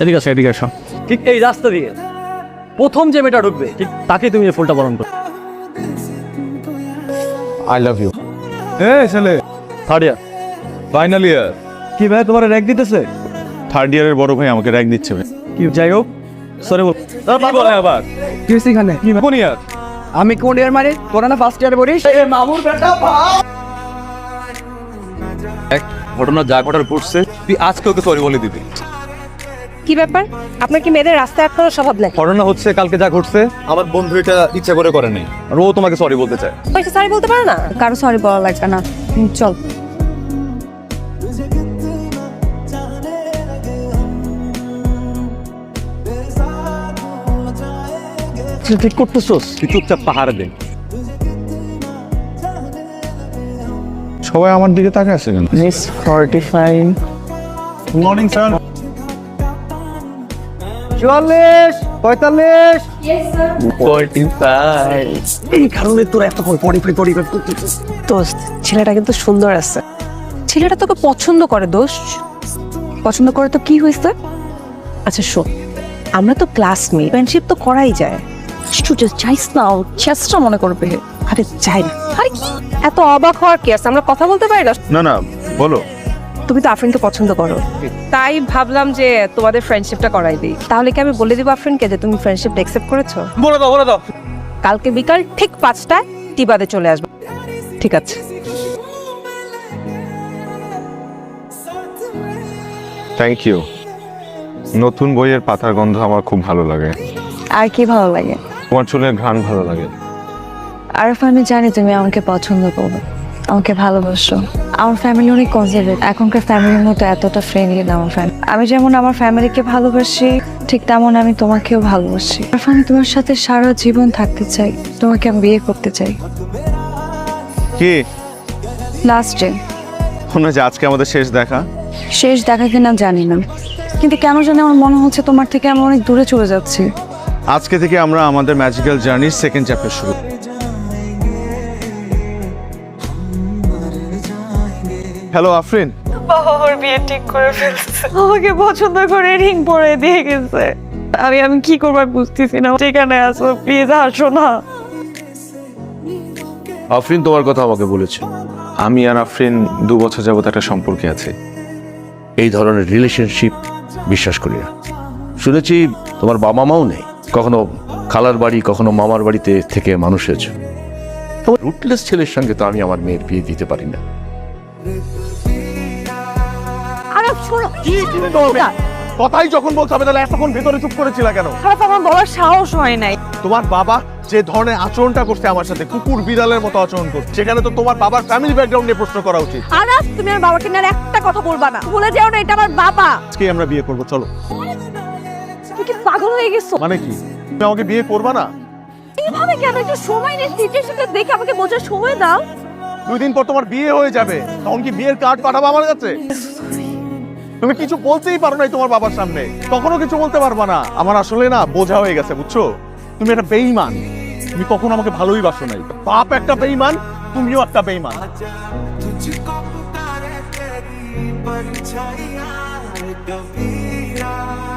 এদিকে আসো, এদিকে আসো। ঠিক এই রাস্তা দিয়ে প্রথম যে মেয়েটা ঢুকবে ঠিক তাকে তুমি এই ফুলটা বরণ করো। I love you. ছেলে থার্ড ইয়ার। Final year. কি ভাই তোমার র্যাক দিতেছে? থার্ড ইয়ারের বড় ভাই আমাকে র্যাঙ্ক দিচ্ছে ভাই। কি যাই হোক, সরি বল। কি বলে আবার? কি হয়েছে এখানে? কি কোন ইয়ার? আমি কোন ইয়ার মানে তোরা না ফার্স্ট ইয়ারে পড়িস? ঘটনা যা ঘটার ঘটছে তুই আজকে ওকে সরি বলে দিবি। কি ব্যাপার? আপনার কি মেয়েদের রাস্তায় আটকানোর স্বভাব নাকি? ঘটনা হচ্ছে কালকে যা ঘটছে আমার বন্ধু এটা ইচ্ছা করে করে নাই, আর ও তোমাকে সরি বলতে চায়। পয়সা সরি বলতে পারো না? কারো সরি বলা লাগবে না, চল। ঠিক করতেছোস? তুই চুপচাপ পাহাড়ে দে। সবাই আমার দিকে তাকিয়ে আছে কেন? Miss 45 good morning sir. 44 45 45 এই কারণে তোরা এত 45 করতেছিস। দোস্ত, ছেলেটা কিন্তু সুন্দর আছে। ছেলেটা তোকে পছন্দ করে দোস্ত। পছন্দ করে তো কি হয়েছে? আচ্ছা শোন, আমরা তো ক্লাসমেট, ফ্রেন্ডশিপ তো করাই যায়। স্টুডেন্ট চাইস না, চেষ্টা মনে করবে। আরে যাই না। আরে কি এত অবাক হওয়ার কি আছে? আমরা কথা বলতে পারি না? না না বলো। তুমি তো আফরিনকে পছন্দ করো, তাই ভাবলাম যে তোমাদের ফ্রেন্ডশিপটা করাই দিই। তাহলে কি আমি বলে দিব আফরিনকে যে তুমি ফ্রেন্ডশিপটা অ্যাকসেপ্ট করেছো? বলে দাও বলে দাও। কালকে বিকাল ঠিক 5টায় টিবাদে চলে আসবে। ঠিক আছে? Thank you. নতুন বইয়ের পাতার গন্ধ আমার খুব ভালো লাগে। আর কি ভালো লাগে? তোমার চুলের ঘ্রাণ ভালো লাগে। আরফ, আমি জানি তুমি আমাকে পছন্দ করো, আমাকে ভালোবাসো। আমার ফ্যামিলি অনেক কনজারভেটিভ, এখনকার ফ্যামিলির মতো এতটা ফ্রেন্ডলি না আমার ফ্যামিলি। আমি যেমন আমার ফ্যামিলিকে ভালোবাসি, ঠিক তেমন আমি তোমাকেও ভালোবাসি। আরফ, আমি তোমার সাথে সারা জীবন থাকতে চাই, তোমাকে আমি বিয়ে করতে চাই। কি লাস্ট ডে, মনে হয় যে আজকে আমাদের শেষ দেখা। শেষ দেখা কিনা জানি না, কিন্তু কেন জানি আমার মনে হচ্ছে তোমার থেকে আমি অনেক দূরে চলে যাচ্ছি। আজকে থেকে আমরা আমাদের ম্যাজিক্যাল জার্নির সেকেন্ড চ্যাপ্টার শুরু। হ্যালো আফরিন। ওর বিয়ে ঠিক করে ফেলছে, আমাকে পছন্দ করে রিং পরে দিয়ে গেছে। আমি কি করবো বুঝতেছি না। যেখানে আসো প্লিজ আসো না। আফরিন তোমার কথা আমাকে বলেছে। আমি আর আফরিন 2 বছর যাবত একটা সম্পর্কে আছে। এই ধরনের রিলেশনশিপ বিশ্বাস করি না। শুনেছি তোমার বাবা মাও নেই, কখনো খালার বাড়ি কখনো মামার বাড়িতে থেকে মানুষ হয়েছে। তোমার রুটলেস ছেলের সঙ্গে তো আমি আমার মেয়ের বিয়ে দিতে পারি না। আরে শোনো, কথাই যখন বলতে হবে তাহলে এতক্ষণ ভেতরে চুপ করেছিল কেন? খারাপ আমার বলার সাহস হয় নাই। তোমার বাবা যে ধরনের আচরণটা করছে আমার সাথে, কুকুর বিড়ালের মতো আচরণ করছে, সেখানে তো তোমার বাবার ফ্যামিলি ব্যাকগ্রাউন্ড নিয়ে প্রশ্ন করা উচিত। আরাফ, তুমি আমার বাবাকে নিয়ে আর একটা কথা বলবা না। ভুলে যেও না এটা আমার বাবা। আজকে আমরা বিয়ে করবো, চলো। তুমি কি পাগল হয়ে গেছো? মানে কি, তুমি আমাকে বিয়ে করবা না? এইভাবে কেন? একটু সময় নিয়ে সিচুয়েশনটা দেখে আমাকে বোঝার সময় দাও। 2 দিন পর তোমার বিয়ে হয়ে যাবে, তখন কি বিয়ের কার্ড পাঠাবো আমার কাছে? তুমি কিছু বলতেই পারো নাই তোমার বাবার সামনে, তখনও কিছু বলতে পারবা না। আমার আসলে না বোঝা হয়ে গেছে, বুঝছো? তুমি একটা বেঈমান, তুমি কখনো আমাকে ভালোই বাসো নাই। বাপ একটা বেঈমান, তুমিও একটা বেঈমান। तुझको पुकारे तेरी परछाइयां कबीरा।